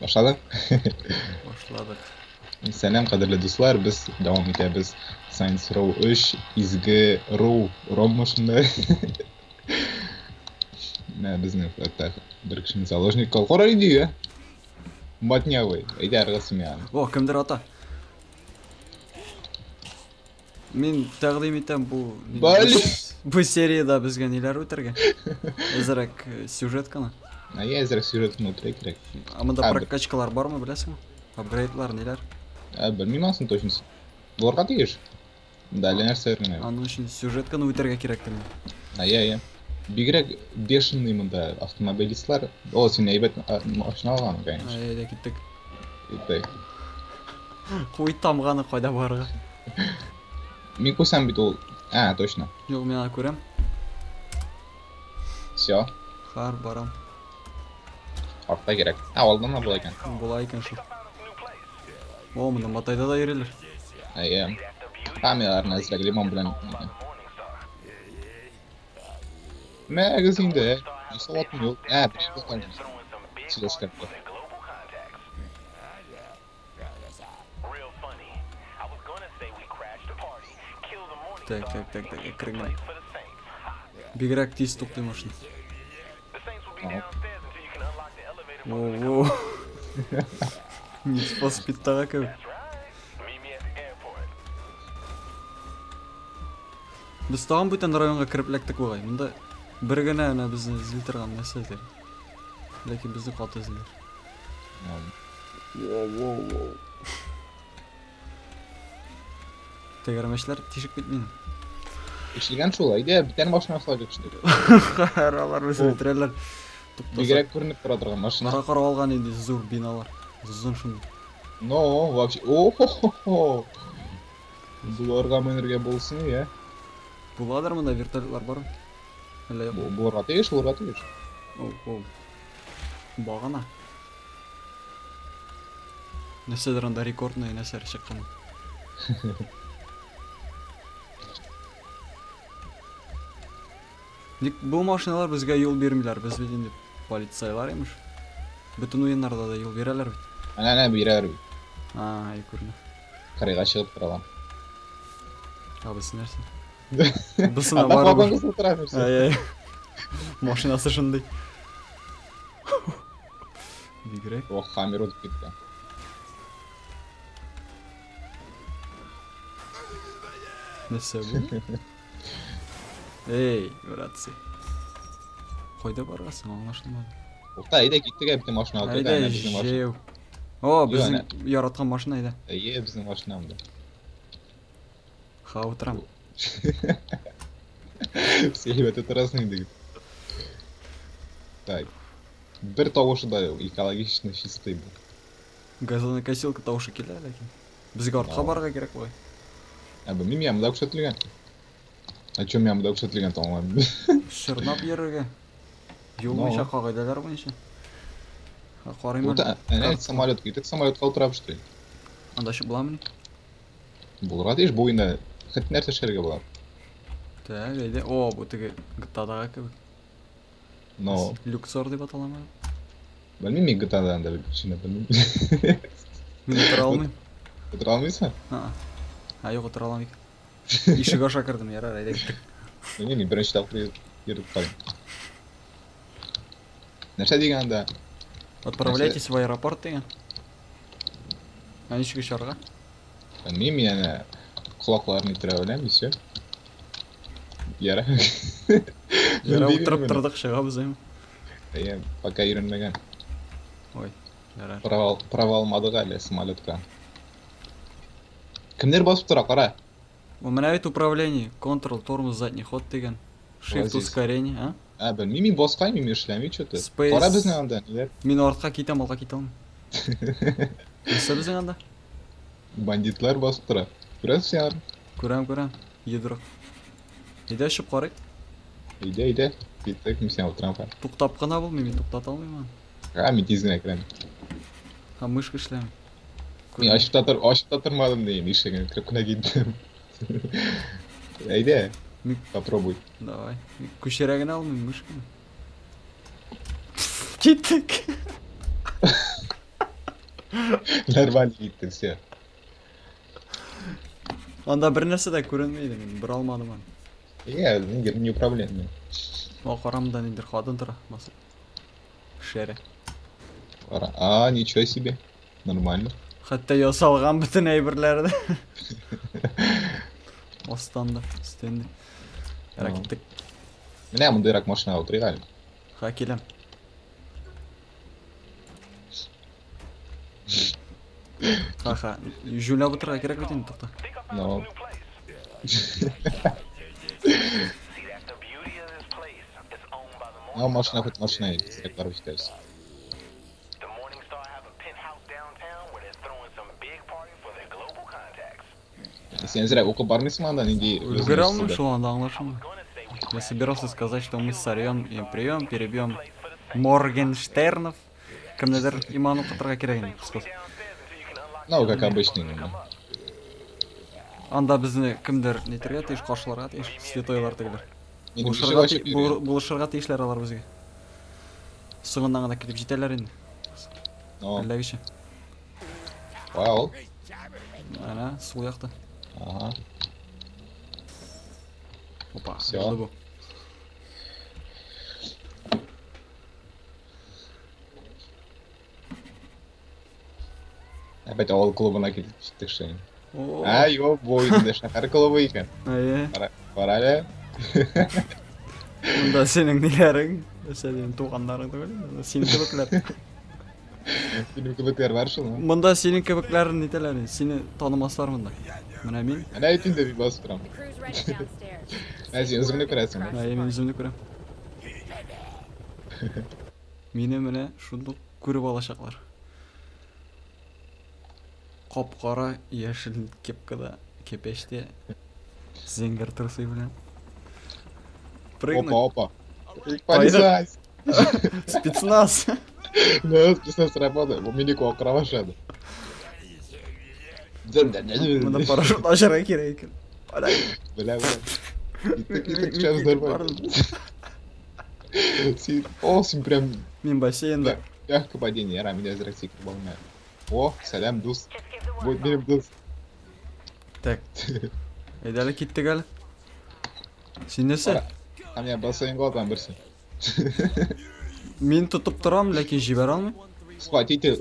Başladık. Başladık. Selam kadirli dostlar, biz devam etemiz. Science Row 3, izgi Rom şunda. Ne bizni hatta bir kişinin zaложник kal. Qora diyor. Matnyavый. Ayda arasım yani. О, kimdir ата? Men taqdim etem Bali. bu seriyada bizga nelar o'tirgan. Azrak syujet qana. Ay azrak syujetini o'tiray kerak. Amada prokachkalar bormi bilasizmi? Upgrade'lar nelar? Bilmayman точно. Bularga tegish. Dallar narsa o'rganay. Аның өчен сюжетканы үтәргә кирәк тем. Ay. Бигрәк бешеный монда автомобилистлар. О, син әйбәт машина алган, конечно. Айда киттек. Итек. Куй тамганы кайда барга? Мен күрсәм бит ул. Точно. Юк, мен аны күрәм. Всё. Хар барам. Артта кирәк. Алдан да була икән. Була икән шул. О, монда матайда да йөриләр. Ay. Kameralarını azraq limon bilan. Magazinde. Savatım yok. Bir bakalım. Silah kapı. Так, кірген. Бигрәк тиз туктый машина. О. Need for Speed тага кебек. Biz tağın бүтән районга кирип эләктек бугай. Монда бер генә ана безне эзли торган нәрсәдер. Ләкин безне каты эзлиләр. Воу. Тегәрмәчләр тишек бит минем. İşilgen şolay da bir tane машина салып işte. Алар безне үтерәләр. Бигрәк күренеп тора торган машина. Нара карап алган инде зур биналар. Зун шундый. No, вообще. О-хо-хо. Буларга менергә булсын я. Буладыр монда вертолетлар бар. Әллә юк. Буларга тиеш. О. Багана. Нәрсәдер анда рекордный нәрсә чыккан. Ник бу машиналар безгә юл бирмиләр. Без бит инде полициялар имеш. Бүтән уеннарда да юл бирәләр бит. Ana birer bir. Ай күренә. Карыга чыгып торган. Абыс нәрсә? Бусына бар. Ай. Машинасы шундый. Бигрәк. О, хамер утып китте. Нәрсә бу? Эй, братцы. Кайда барасың, аңлашылмады. Укта, айда киттек бит машина алып Айда безнең машина. жеу. О, безнең яраткан машина айда. Безнең машинамда. Ха, утрам. Все ребята разные дают. Так. Бер тавышы да экологично чистый бу. Газонокосилка тавышы килә, ләкин безгә артка барырга кирәк бугай. Белмим, ямда күрсәтелгән. Чөм ямда күрсәтелгән таңлам. Шырнап йөрергә. Юл буенча кагыйдәләр буенча. Карыймын. Әнә самолет китек, самолетка утырап штый. Анда шу буламы? Булырга тиеш бу инде хәт нәрсә эшләргә була. Так, әйдә. О, бу теге GTA-дагы кебек. Но, Люксор дип аталамы? белмим, GTA-да анда шуны белмим. Мин утыра алмыйм. Утыра алмыйсың? Юк, утыра алмыйм. Ишек аша кирдем, ярар, әйдә киттек. Белмим, беренче тапкыр йөреп калдым. Нәрсә дигәндә? Отправляйтесь в аэропорт деген. Ничек чарга? Белмим, яна колакларны иттерә беләм, и всё. Яра. Яра утырып тордык, чыгабыз эми. Пока йөренмәгән. Ой, ярар. Правалмадык әле самолетка. Кемнәр басып тора, кара. У менә бит управление, контрол, тормоз, задний ход деген. Shift ускорение, Белмим, баскаймын, эшләми что-то. Space. Кара безнең анда, ниләр? Мин артка китәм, алга китә алмыйм. Нәрсә безнең анда? Бандитлар басып тора. Күрәсең? Күрәм. Йодрык. Әйдә чыгып карыйк. Әйдә. Киттек, мин сиңа утырам. Туктап кына бул, мин туктата алмыйм. Мин тизгенә керәм. Мышка эшләми. Мин ачып тормадым дигән, ишегенә кирип кенә киттем. Әйдә. Попробуй. Давай. Күчерәгенә алмыйм, мышка. Киттек. Нормально gitti все. Анда бір нәрсе де көрінмейді, мен бір алмадым аны. Неуправленный. О, қарамда нендер қадын тұра, масы. Шере. А, ничего себе. Нормально. Хатта ясалған бүтін әйбірлерді. Останды, істенді. Ракеттік. Міне мұндайрақ машина отырайық әлі. Ха, келем. Ха, жүлі бұтырға керек өтен тұқты. Но... Ну, машина хоть машина есть, как пару считается. Сен зря около бармайсың анда неге Үлгере алмай шул анда аңлашым. Я собирался сказать, что мы сорвем и прием, перебьем Моргенштернов. Кімдедір иману қатырға керегін қысқыз. Ну, как обычный. Анда бізді кімдер нетерге тейш қаршыларға тейш святойлар тегілер. Бұл ұшырға тейшлер алар бізге. Соңындан ғана келіп жетелер енді. Әлләгіші. Вау. Ана, сол яқты. Ага. Опа, Всё. болды бұл. Опять ауыл клубына кетіп жеттік шайын. О, Йо, бойында шахар клубы екен. Ае. Бар әлі. Мұнда сенің нелерің, сенің туғандарың да сенің көбіклер. Фильм көбіклер бар шыл. Мұнда сенің көбіклерін нетелер, сені танымастар мұнда. Мына мен. Әне айтында бей басып тұрам. Сен өзіңді көресің. Ае, мен өзімді көрем. Мені міне шұндық көріп алашақлар. Қап-қара яшіл кепкада, кепеште зеңгір тұрсый білем. Прыгнуть. Опа. Полицай. Спецназ. Да, спецназ сработает. У меня кого кровошады. Мұнда парашют ашыра керек екен. Бля. Сейчас нормально. О, сен прям... Мен бассейнда. Мягкое падение, я меня зрактик волнает. О, салям, дус. Будет берем дус. Так. Айдалі кеттік әлі. Сен несі? А меня бассейн ғой там бірсі. Мен тұтып тұрам, ләкин жібер алмай. Спатите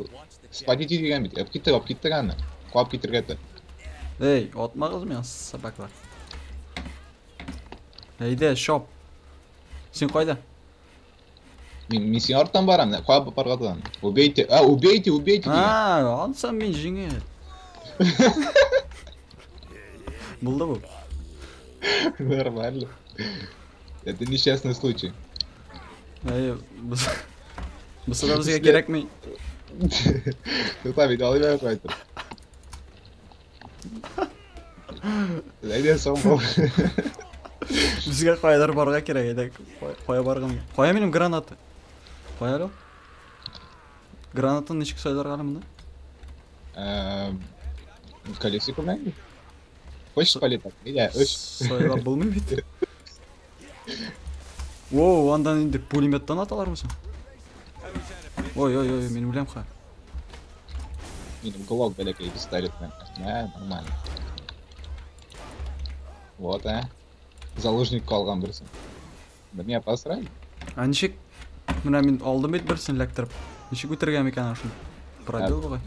деген бит. Алып кетті ғана. Қуап кетіргетті. Ей, отмағыз мен собаклар. Әйде, шоп. Сен қойда? Мен сен артынан барам, қуап барғатыдан. Убейте, убейте деген. Ансам мен жеңел. Болды бұл. Нормально. Это несчастный случай. Ей, бұсы да бізге керек мей. Там видал, я қайтыр. Әйде соң бол. Бізге қойдар барға керек, еді. Қоя барғым. Қоя менің гранаты. Қоя әлі? Гранатын нешік сойдар қалымында? Колесико мәңгі? Хочешь полетать? Иля, үш. Сойдар болмай бейді. Оу, андан енді пулеметтан аталар болсын. Ой, мен білем қа. Менің глок бәлекей пистолетмен. Нормально. Вот, заложник қалған бірсін. Бірне посрай? Нешек, мына мен алдым ет бірсін ләктіріп. Нешек өтірген екен ашын. Пробел бұғай.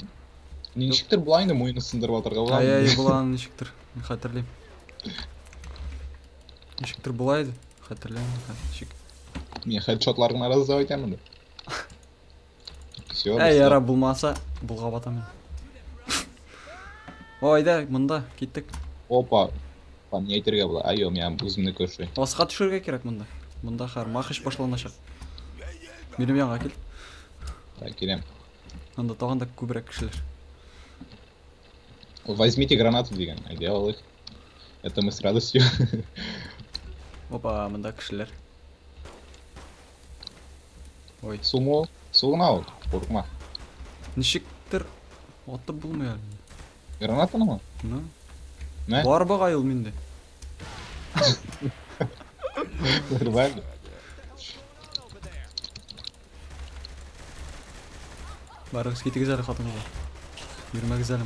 Нешіктір бұлайны мойны сындырып атырға болам. Ай, бұлан нешіктір. Мен қатырлейм. Нешіктір бұлайды. Қатырлейм. Мен хедшотларың араздап айтамын да. Әй, ара бұлмаса, бұлға батамын. Ойда, мұнда, кеттік. Опа. Мен айтерге бұла. Айо, мен өзімді көрші. Осыға түшірге керек мұнда. Мұнда қар, мақыш башланашақ. Менің яңға кел. Келем. Анда тоғанда көбірек кішілер. Возьмите гранату деген. Делал их. Это мы с радостью. Опа, мұнда кішілер. Ой. Суғын ау, қорқма. Нешіктір отты бұлмай әлі. Гранатаны ма? Мә? Бар бағай ыл менде. Нормально. Барыңыз кетіңіз әлі қатыңызға. Жүрмәңіз әлі.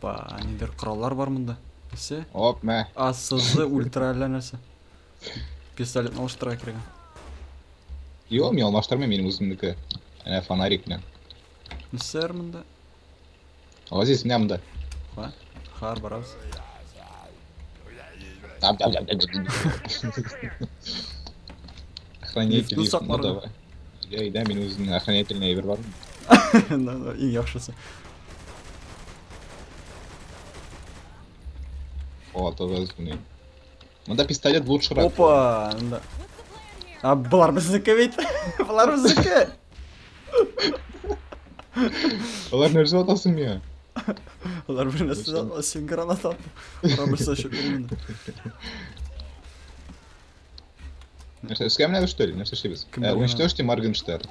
Ба, нелер құраллар бар мұнда. Несі? Оп, мә. АСЗ ультра әлі нәрсе. Пистолетін алыштыра керек. Йо, мен алмаштырмын, менің өзімдікі. Әне фонарик мен. Несі әр мұнда? Ғазиз, міне мұнда. Қар барабыз. Охранитель мұнда бар. Да, мен өзімнің охранительный әйбір бар. Ең яқшысы. О, тоже өзімнен. Мұнда пистолет лучшырақ. Опа! А, бұлар біздікі бейт. Бұлар біздікі. Бұлар нәрсе атасың мен? Бұлар бір нәрсе атасың, сен гранат атты. Бұлар бір сөз шөкірмін. С кем надо, что ли? Нәрсе шебіз. Уничтожьте Моргенштерн.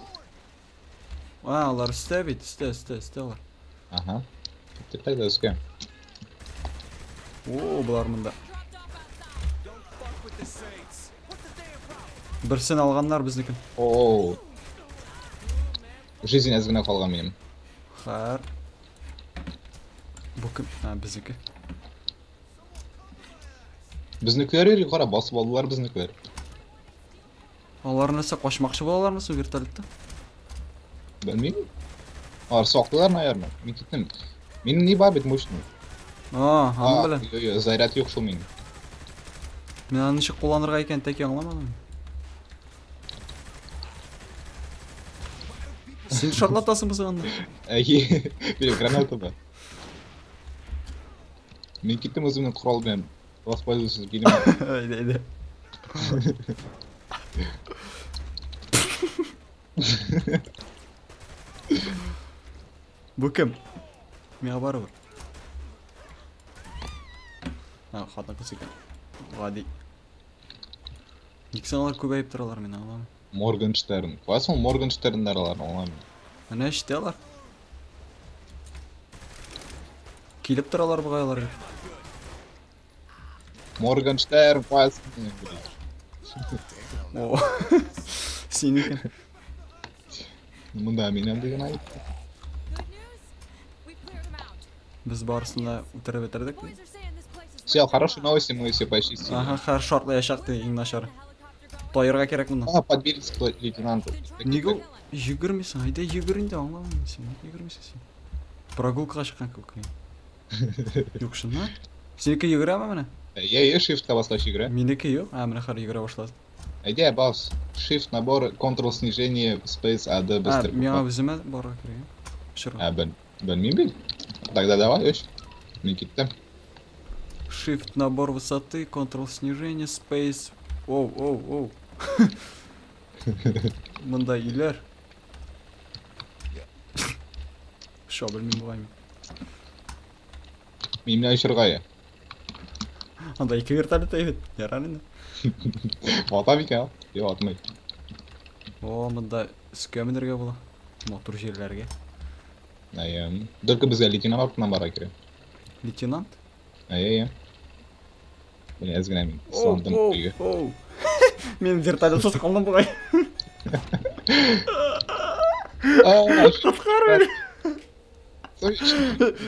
А, олар үсте бейт, үсте олар. Ага. Тогда с кем? О, бұлар мұнда. Бірсін алғанлар біздікін. Ооо. Жизнь әзгіна қалған менім. Қар. Бұл кім? А, біздікі. Біздікілер ері қара, басып алдылар біздікілер. Олар нәрсе қошмақшы болалар ма сол вертолетті? Білмеймін. Олар соқтылар ма аяр ма? Мен кеттім. Менің не бар бет мощный? Аны білем. Заряд жоқ шыл менің. Мен аны неше қоланырға екен тәке аңламадым. Сен шарлатасың біз ағанда? Білем, граната ба. Мен кеттім өзімнің құралмен воспользуюсь келем. Айда. Бұл кім? Мен бары бар. Қатын қыз екен. Ғади. Нексен алар көбейіп тұралар мен ағаламын. Моргенштерн. Қойсын Моргенштерндар аларын оламын. Әне іште алар. Келіп тұралар бұғайлар. Моргенштерн қойсын. О, сен екен. Мұнда менен деген айып. Біз барысында үтіріп өтірдік. Все, хорошие новости, мы все почистили. Ага, хорошо, артлы яшақты ең нашары. Тойырға керек мұнда. Подберитесь к лейтенанту. Неге жүгірмесің? Айда жүгірінде аңламын сен. Жүгірмесің сен. Прогулкаға шыққан көкірейін. Жоқ шынна? Сенікі жүгіре ма мені? Я shift-қа басқаша жүгіре. Менікі жоқ? Мені қар жүгіре башлады. Айда бас. Shift набор, Ctrl снижение, Space, AD быстро. Мен өзіме барға керейін. Білмейм бе? Тогда давай, өш. Мен кеттім. Shift набор высоты, Ctrl снижение, Space. Оу. Мұнда үйлер. Шо, білмейм бұғайым. Менің өшірғайы. Анда екі вертолет әйбет. Яранын. Атам екен, Йо, атмай. О, мұнда скөмінерге бола. Мотор жерлерге. Только бізге лейтенант бара керек. Лейтенант? Мен әзгінәмін. Сландым үйге. Мен вертолет сосып қалдым бұғай. Құтқар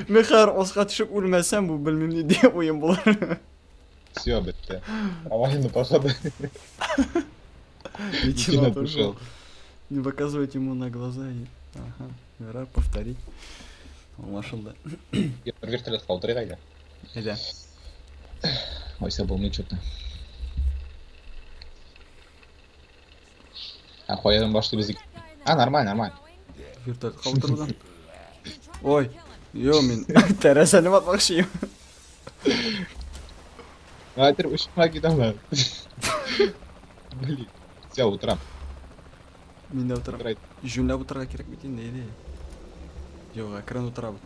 мен қар осыға түшіп өлмәсем бұл білмем не де ойым болар. Все, бітті. Авайны пошады. Лейтенант ушел. Не показывать ему на глаза. Ага, вера, повторить. Машинда. Вертолет қалдыры қайда? Айда. Ойса болмай что-то. Қоядың башты бізік. Нормально. Вертолет қалдырдан. Ой, мен тәрәсәнім атмақшыйым. Айтыр, ұшыққа кетем ба. Блин, все, отырам. Мен де отырам. Жүмләп отырға керек бекен, нейде? Жоқ, әкірін отырабы.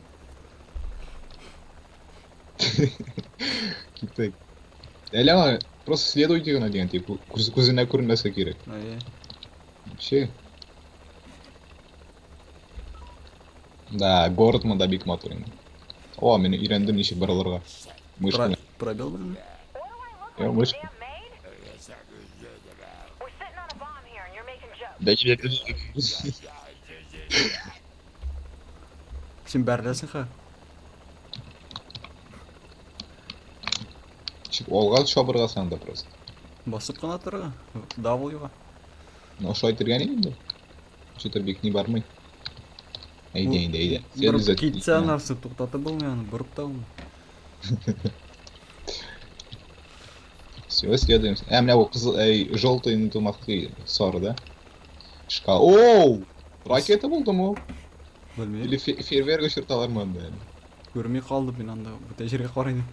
Кеттік. Әлі ана, просто следуйте ғана деген, тек көзіне көрінбәсе керек. Че? Да, город мұнда бик моторин. О, мен үйрендім нешек бараларға. Мышқы. Пробел білін? Мышқы. Сен бәрілесің қа? Олға шабырға саңда просто. Басып қана тұрға? W-ға. Ошо айтырған енді. Что-то бекіне бармай. Әйде. Бұрып кетсе анарсы тоқтаты болмай, бұрып тауым. Все, следуем. Мына бұл желтый тумақты сары, да? Шкал. Оу! Ракета болды му? Білмейм. Или фейерверк ұшырталар ма анда? Көрмей қалды мен анда, бұта жерге қарайын.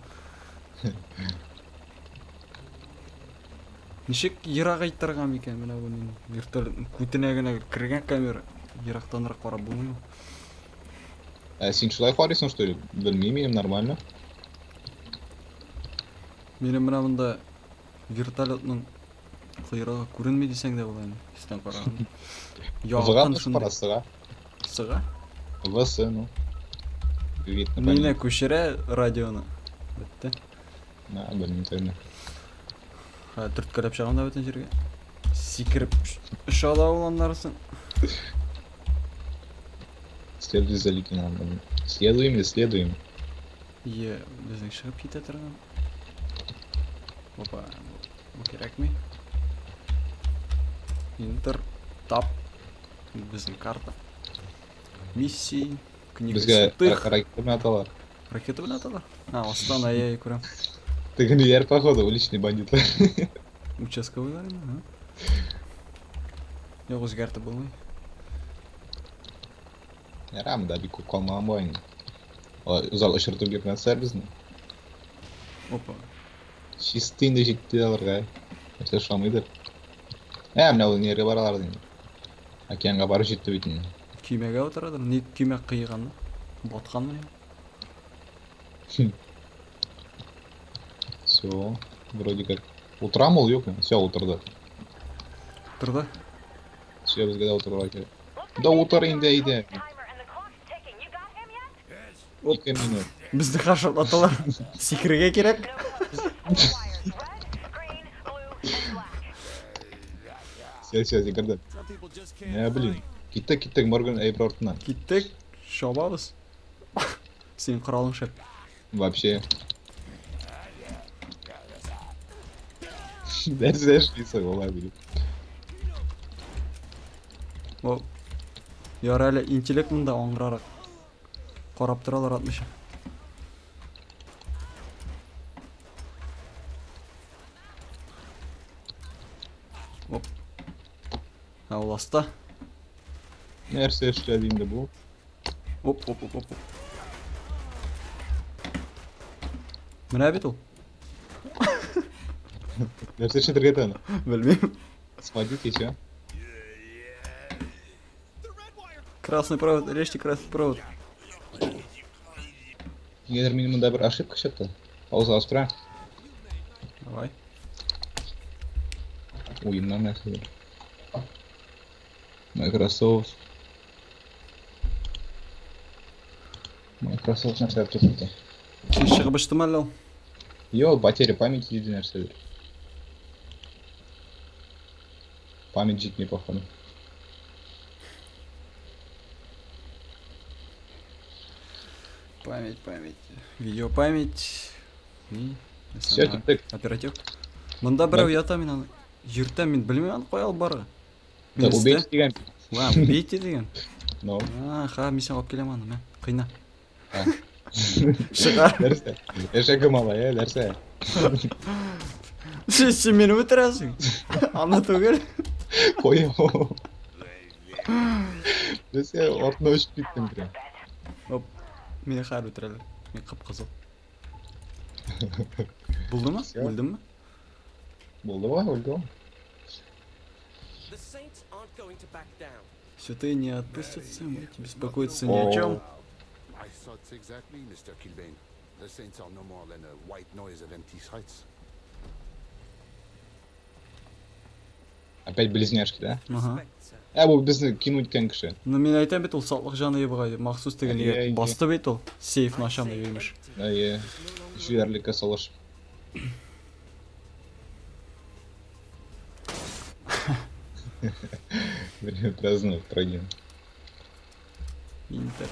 Нешек Ирақ айттырғам екен, мына бұның виртуал көтінәгіне кірген камера. Ирақтанырақ қарап болмай ма? Сен шылай қарайсың, что ли? Білмеймін, нормально. Менің мына мұнда вертолетның құйрығы көрінме десең де болайын. Істен қарағын. Вға пара сыға? Сыға? Всы, ну. Мені көшірі радионы. Бітті. Білмеймін тәйні. Түрткілеп шағында бөтен жерге. Секіріп ұшада оландарысың. Следуй за лейтенантом. Следуем. Біздің шығып кете тұрған. Опа, бұл керек ме? Интер, тап. Біздің карта. Миссии. Бізге ракета мен аталар. Ракета мен аталар? Остан ай көрем. Ты гниер, походу, уличный бандит. Участковыйлар ма? Жоқ, өзгерті болмай. Ярамда бик көп қалмаған бойын. Ұзақ ұшыртып кеткен сәр біздің. Опа. Шестейінде жетті аларға. Нәрсе шамайдыр. Мына ол нере баралар дейін. Океанға барып жетті бейтін. Күймеге отырадыр. Не күймек қиған? Ботқан міне? Все, вроде как. Утра, мол, yok mu? Все, отырды. Тұрды? Все, бізге да отыруға керек. Да отыр енді әйде. 2 минут. Бізді қашып аталар. Секірге керек. Все, секірді. Блин. Кеттік, Морган Эйброртынан. Кеттік, шабабыз. Сен құралың шап. Вообще. Нәрсе шейсі ола біліп. Яр әлі интеллект мұнда оңғырарақ. Қарап тұралар атмыша. Оп. Ауласта. Нәрсе шлядейінде бұл. Оп. Мына бет ол? Нәрсе шыдыргет аны? Білмейм. Смотрите, еще. Красный провод, режьте красный провод. Егер менің мұнда бір ошибка шықты. Пауза ауыстыра. Давай. Ойымнан нәрсе. Microsoft нәрсе әп кетті. Сен шығып ішті ма әлі? Йо, потеря памяти дейді нәрселер. Память жетмей походу. Память. Видеопамять. Все, кеттік. Оператив. Мұнда бір ұята мен аны. Жүртен мен білмей аны қойал бары. Убейте деген. Убейте деген. No. Мен сен қойып келем аны, қиына. Шығар. Нәрсе. Ешегі мала, нәрсе. Сен мені өтірәсің. Ана түгел. Қой. Нәрсе, ортына өшіп кеттім прям. Оп. Мені қар өтірәлі. Мен қып-қызыл. Болды ма? Өлді ма? Болды ба? Өлді. Святые не отпустятся, будете беспокоиться ни о чем. Опять близняшки, да? Ага. Бұл бізді кинуть кәңкіші. Ну мен айтам бет ол сатлық жаны ебіға мақсус деген басты бет ол сейфін ашам деп емеш. Жүйерлікі салыш. Время праздновать пройдем. Интер.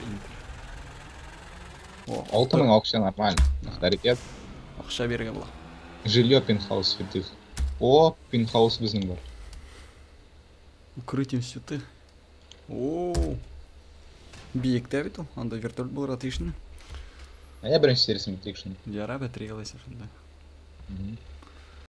О, Алтының вообще нормально. Авторитет. ақша берген бұл. Жилье пентхаус святых. О, пентхаус біздің бар. Укрытием святых. О, биік те бит ол. Анда вертолет бұл ратишын. А я бірінші серісін бітейікшін. Ярабе, тригалайся сонда.